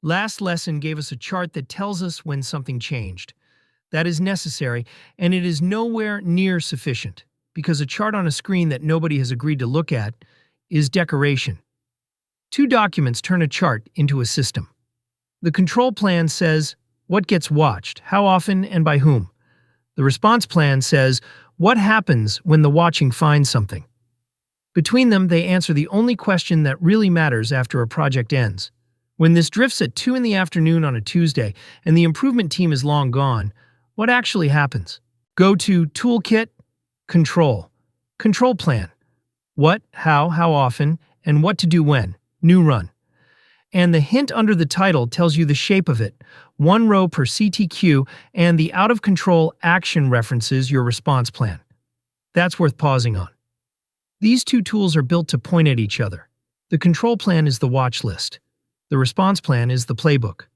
Last lesson gave us a chart that tells us when something changed. That is necessary, and it is nowhere near sufficient, because a chart on a screen that nobody has agreed to look at is decoration. Two documents turn a chart into a system. The control plan says what gets watched, how often, and by whom. The response plan says what happens when the watching finds something. Between them, they answer the only question that really matters after a project ends. When this drifts at 2 in the afternoon on a Tuesday and the improvement team is long gone, what actually happens? Go to Toolkit, Control, Control Plan. What, how often, and what to do when. New run. And the hint under the title tells you the shape of it, 1 row per CTQ, and the out-of-control action references your response plan. That's worth pausing on. These two tools are built to point at each other. The control plan is the watch list. The response plan is the playbook.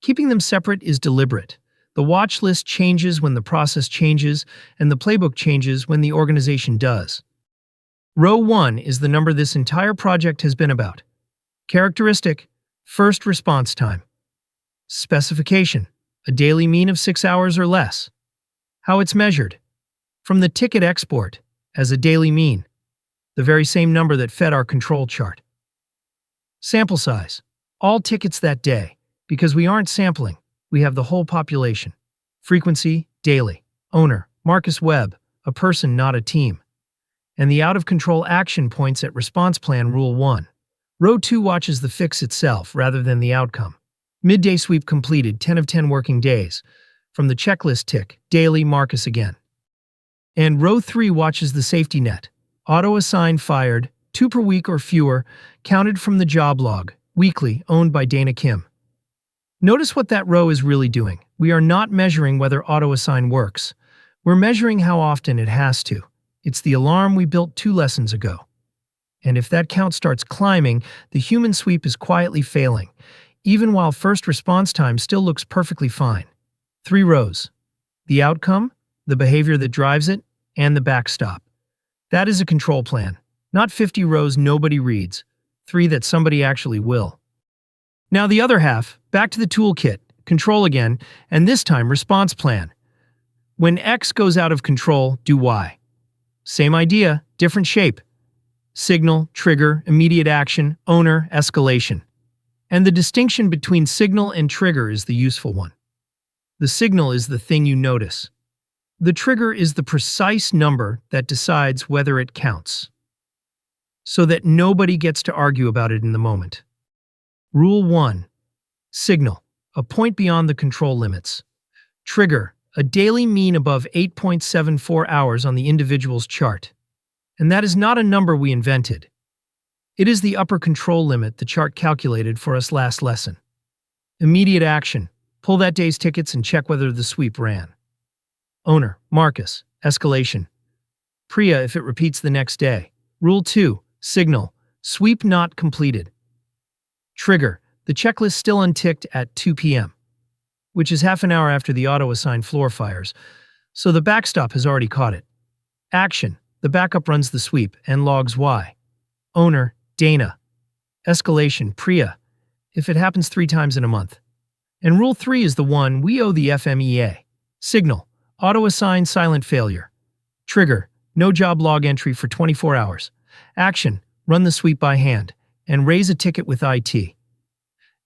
Keeping them separate is deliberate. The watch list changes when the process changes, and the playbook changes when the organization does. Row 1 is the number this entire project has been about. Characteristic: first response time. Specification: a daily mean of 6 hours or less. How it's measured: from the ticket export, as a daily mean, the very same number that fed our control chart. Sample size: all tickets that day, because we aren't sampling, we have the whole population. Frequency: daily. Owner: Marcus Webb, a person, not a team. And the out-of-control action points at response plan rule 1. Row 2 watches the fix itself rather than the outcome. Midday sweep completed, 10 of 10 working days. From the checklist tick, daily, Marcus again. And row 3 watches the safety net. Auto-assign fired, 2 per week or fewer, counted from the job log, weekly, owned by Dana Kim. Notice what that row is really doing. We are not measuring whether auto-assign works. We're measuring how often it has to. It's the alarm we built 2 lessons ago. And if that count starts climbing, the human sweep is quietly failing, even while first response time still looks perfectly fine. 3 rows. The outcome, the behavior that drives it, and the backstop. That is a control plan. Not 50 rows nobody reads. 3 that somebody actually will. Now the other half, back to the toolkit, control again, and this time response plan. When X goes out of control, do Y. Same idea, different shape. Signal, trigger, immediate action, owner, escalation. And the distinction between signal and trigger is the useful one. The signal is the thing you notice. The trigger is the precise number that decides whether it counts, so that nobody gets to argue about it in the moment. Rule 1. Signal, a point beyond the control limits. Trigger, a daily mean above 8.74 hours on the individual's chart. And that is not a number we invented. It is the upper control limit the chart calculated for us last lesson. Immediate action, pull that day's tickets and check whether the sweep ran. Owner, Marcus, escalation. Priya if it repeats the next day. Rule 2, signal, sweep not completed. Trigger, the checklist still unticked at 2 p.m., which is half an hour after the auto-assigned floor fires, so the backstop has already caught it. Action, the backup runs the sweep and logs Y. Owner, Dana. Escalation, Priya, if it happens 3 times in a month. And rule 3 is the one we owe the FMEA. Signal, auto-assign silent failure. Trigger, no job log entry for 24 hours. Action, run the sweep by hand, and raise a ticket with IT.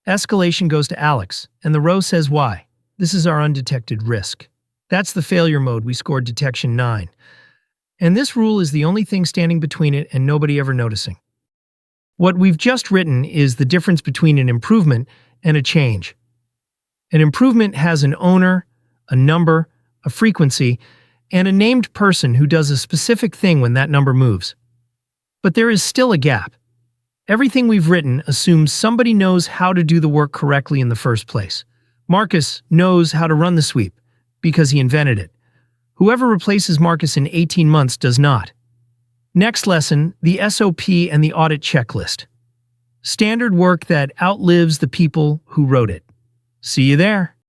Escalation goes to Alex, and the row says Y. This is our undetected risk. That's the failure mode we scored detection 9. And this rule is the only thing standing between it and nobody ever noticing. What we've just written is the difference between an improvement and a change. An improvement has an owner, a number, a frequency, and a named person who does a specific thing when that number moves. But there is still a gap. Everything we've written assumes somebody knows how to do the work correctly in the first place. Marcus knows how to run the sweep, because he invented it. Whoever replaces Marcus in 18 months does not. Next lesson, the SOP and the audit checklist. Standard work that outlives the people who wrote it. See you there.